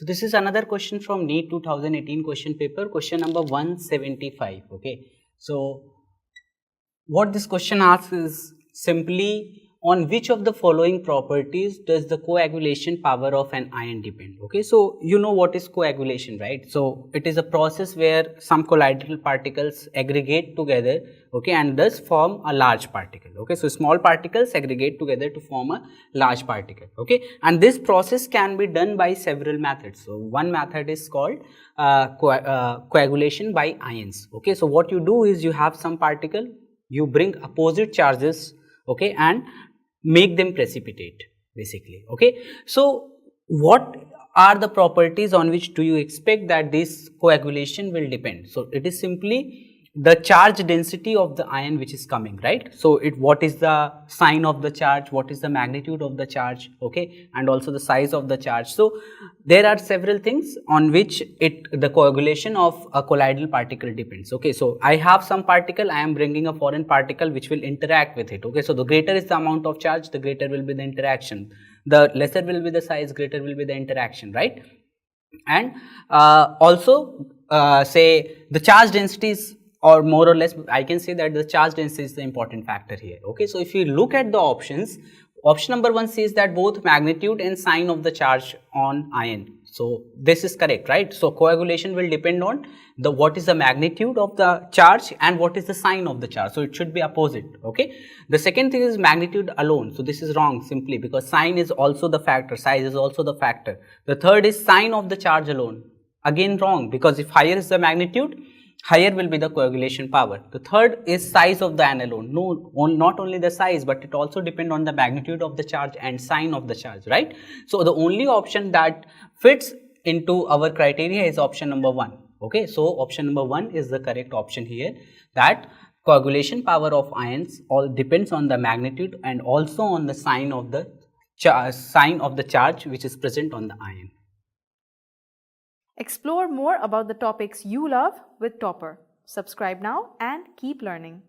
So this is another question from NEET 2018 question paper, question number 175. Okay, so what this question asks is simply, on which of the following properties does the coagulation power of an ion depend? Okay, so you know what is coagulation, right? So it is a process where some colloidal particles aggregate together, okay, and thus form a large particle. Okay, so small particles aggregate together to form a large particle. Okay, and this process can be done by several methods. So one method is called coagulation by ions. Okay, so what you do is you have some particle, you bring opposite charges, okay, and make them precipitate basically. Okay, so what are the properties on which do you expect that this coagulation will depend? So it is simply the charge density of the ion which is coming, right? So what is the sign of the charge, what is the magnitude of the charge, okay, and also the size of the charge. So there are several things on which the coagulation of a colloidal particle depends. Okay, so I have some particle, I am bringing a foreign particle which will interact with it. Okay, so the greater is the amount of charge, the greater will be the interaction, the lesser will be the size, greater will be the interaction, right? And also say the charge densities, or more or less I can say that the charge density is the important factor here. Okay, so if you look at the options, option number 1 says that both magnitude and sign of the charge on ion. So this is correct, right? So coagulation will depend on what is the magnitude of the charge and what is the sign of the charge. So it should be opposite. Okay, the second thing is magnitude alone. So this is wrong simply because sign is also the factor, size is also the factor. The third is sign of the charge alone, again wrong, because if higher is the magnitude, higher will be the coagulation power. The third is size of the ion alone. No, not only the size, but it also depends on the magnitude of the charge and sign of the charge, right? So the only option that fits into our criteria is option number 1. Okay, so option number 1 is the correct option here, that coagulation power of ions all depends on the magnitude and also on the sign of the charge which is present on the ion. Explore more about the topics you love with Toppr. Subscribe now and keep learning.